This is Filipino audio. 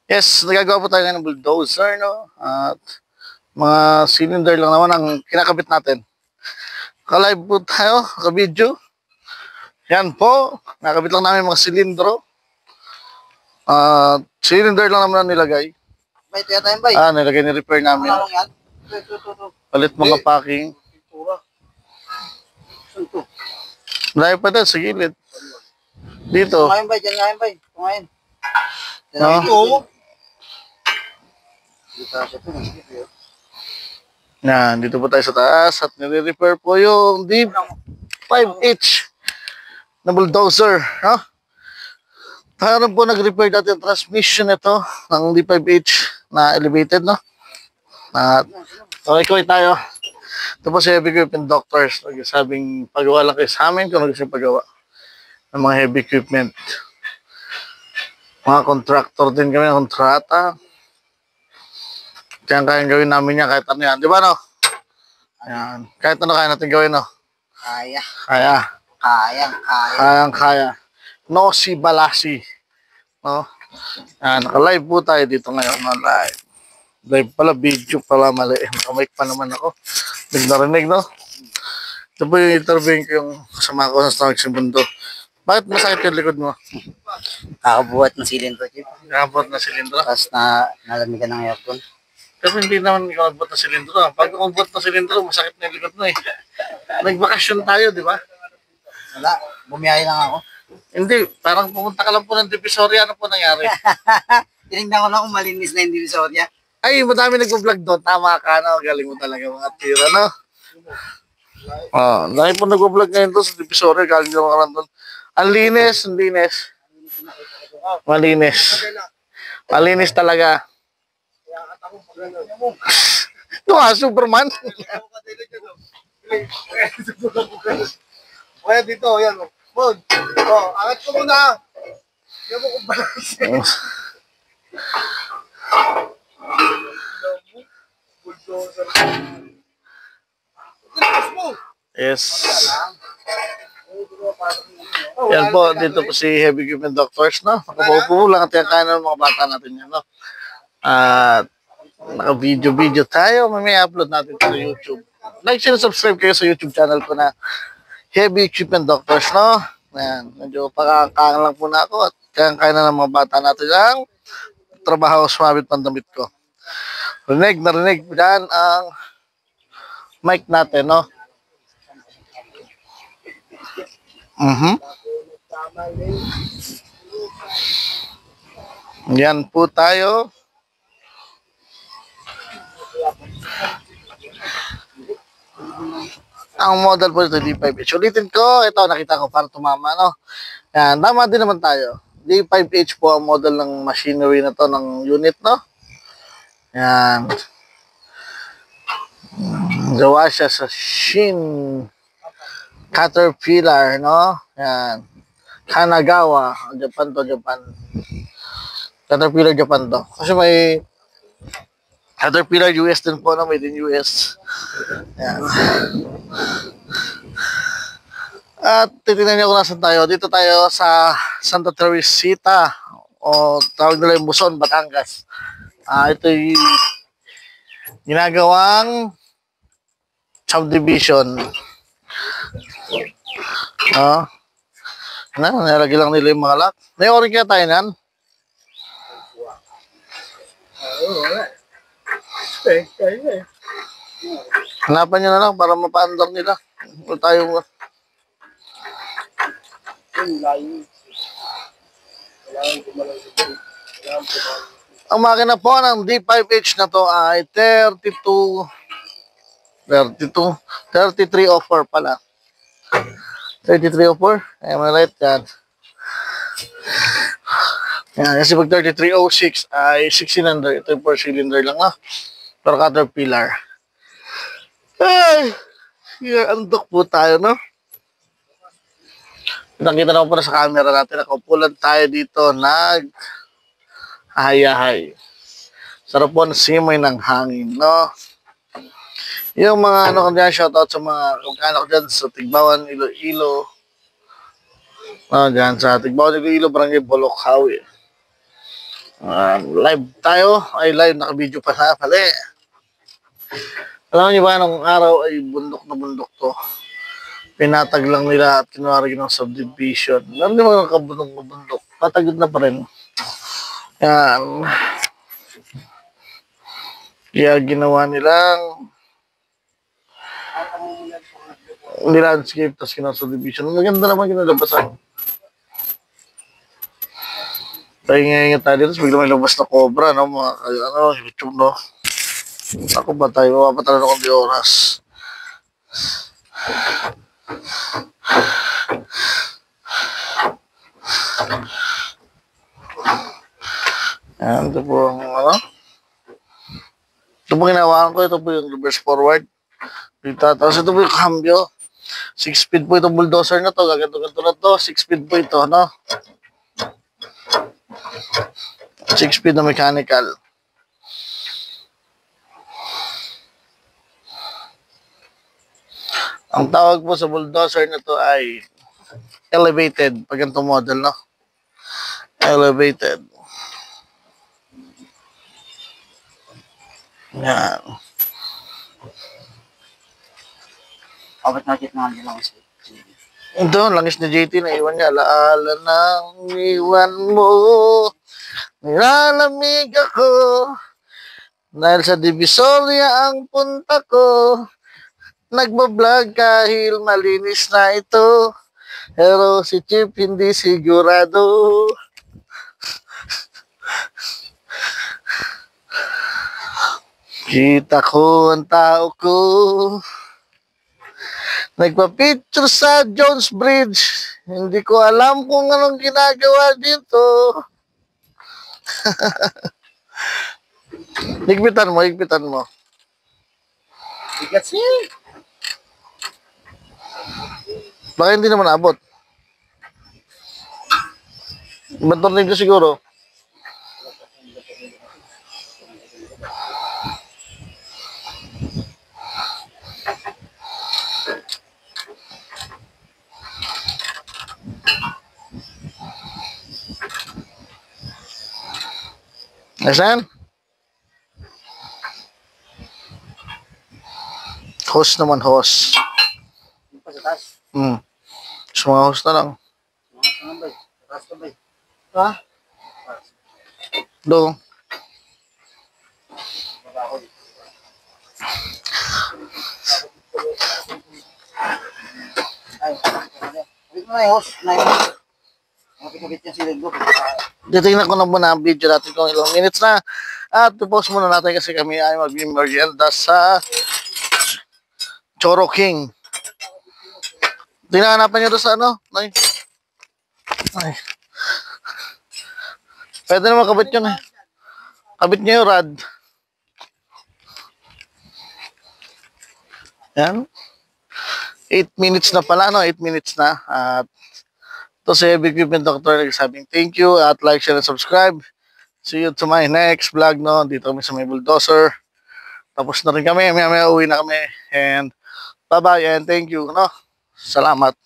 Yes, nagagawa po tayo ngayon ng bulldozer, no? At mga cylinder lang naman ang kinakabit natin. Ka-live po tayo, ka-video. Yan po, nakabit lang namin mga silindro. Cylinder lang naman ang nilagay. Bay, tiya tayo, bay. Nilagay ni repair namin. Ano lang yan? Ito. Palit mga packing. Dahil pa din sa gilid. Dito. Ngayon, bay. Diyan ngayon, bay. Ngayon. No? Yan, dito po tayo sa taas at nire-repair po yung D5H na bulldozer. No? Tayo po nag-repair dati yung transmission nito ng D5H na elevated, no? At okay tayo. Ito po si Heavy Equipment Doctors. Nagsasabing pagawa lang kayo sa amin kung gusto pagawa ng mga heavy equipment. Mga contractor din kami, kontrata. Kaya gawin namin yan kahit ano yan. Di ba, no? Ayan. Kahit ano kaya natin gawin, no? Kaya. Kaya. No si balasi. No? Ayan. Naka-live po tayo dito ngayon. Live. Live pala, video pala, mali. Nakamike pa naman ako. Narinig, no? Ito po yung interviewin ko yung kasama ko sa Starks yung Mundo. Bakit masakit yung likod mo? Kakabuhat ng silindro, Chip. Nakabot na silindro? Tapos nalamigan ng aircon. Pero hindi naman ikaw nagbot na silindro. Pag nagbot na silindro, masakit na yung likod mo eh. Nagbakasyon tayo, di ba? Wala, bumiyahe lang ako. Hindi, parang pumunta ka lang po ng Divisoria. Ano po nangyari? Tinignan ko na kung malinis na yung Divisoria. Ay, madami nagpo-vlog doon. Tama ka, no? Galing mo talaga mga tira, no? Dahil po nagpo-vlog ngayon doon sa Divisoria. Galing naman ka lang doon. Ang linis. Malinis talaga. Ito nga, Superman. Kaya dito, yan. Mod. Angat ko muna. Hindi mo kong balansin. Bulldozer. Yes. Yan po, dito po si Heavy Equipment Doctors, no? Nakapaupo lang at yan kaya ng mga bata natin yan, no? At naka-video tayo. May upload natin sa YouTube. Like, share, subscribe kayo sa YouTube channel ko na Heavy Equipment Doctors, no? Ayan, medyo pakakang lang po na ako at kaya na ng mga bata natin ang trabaho sumabit pandamit ko. Narinig dyan ang mic natin, no? Yan po tayo. Ang model po ito, D5H. Ulitin ko, ito nakita ko para tumama, no? Yan, tama din naman tayo. D5H po ang model ng machinery na to ng unit, no? Yan. Gawa siya sa Shin Caterpillar, no? Yan. Kanagawa, Japan. Caterpillar Japan to. Kasi may Caterpillar US din po, no? Made in US. Yan. At titignan niyo kung nasan tayo. Dito tayo sa Santa Teresita o tawag nila yung Buson, Batangas. Ito yung ginagawang subdivision. Nilagay lang nila yung mga lock. Nai-orin kaya tayo nan? Hanapan nyo na lang para mapa-under nila. Wala tayong... Ang makina po ng D5H na to ay 3304 pala. 3304? Ay, may right yan. Yan, kasi pag 3306 ay 6 cylinder. Ito yung 4 cylinder lang, no? Pero Caterpillar. Ay! Andok po tayo, no? Nakita naman po na sa camera natin. Nakaupulan tayo dito. Nag-hayahay. Sarap po na simoy ng hangin, no? Yung mga ano ko dyan, shoutout sa mga kamag-anak dyan sa Tigbawan, Iloilo. Dyan sa Tigbawan, Iloilo, Barangay Bolokhawi. Live tayo. Ay, live. Naka-video pa na. Pali. Alam niyo ba, nung araw ay bundok na bundok to. Pinatag lang nila at kinwari ng subdivision. Alam niyo ba, nakabundok na bundok. Patagod na pa rin. Yan. Kaya ginawa nilang nilandscape tapos kinasubdivision. Maganda naman kinalabasan. Tayo ngayon tayo dito, bigla may labas na cobra, no? Mga, YouTube, no? Ako ba tayo? Mapapatala na kong di oras. Yan, ito po ang, ito po ginawa ko, ito po yung reverse forward. Dito, tapos ito po yung cambio. 6 speed po itong bulldozer na to, gaganto-ganto na to. 6 speed po ito, no? 6 speed na mechanical. Ang tawag po sa bulldozer na to ay elevated. Pag ganito model, no? Elevated. Yan. Abot na kit naman lang sa Ito, langis ni JT na iwan niya. Alaala nang iwan mo. Nilalamig ako. Dahil sa Divisoria ang punta ko. Nagbablog kahil malinis na ito. Pero si Chip hindi sigurado. Kita ko ang tao ko. Nagpa-picture sa Jones Bridge. Hindi ko alam kung anong ginagawa dito. Higpitan mo, higpitan mo. bigat siya. Baka hindi naman abot. Ibang tornilyo siguro. Nasaan? Hose naman, hose. Yung pa sa taas. Sa mga hose na lang. Ano ba? Sa taas ka ba? Ha? Doon. Ay, wait mo na yung host. Kapit-kapit yung silid ko. Titingnan ko na muna ang video natin kung ilang minutes na. At i-post muna natin kasi kami ay mag-merienda sa Choro King. Tinahanapan nyo doon sa ano? Ay. Pwede naman kabit yun eh. Kabit nyo yung rad. Yan. 8 minutes na pala, no? 8 minutes na. At ito si Heavy Equipment Doctor nagsabing thank you at like, share, and subscribe. See you to my next vlog, no? Dito kami sa may bulldozer. Tapos na rin kami. May uwi na kami. And bye-bye and thank you, no? Salamat.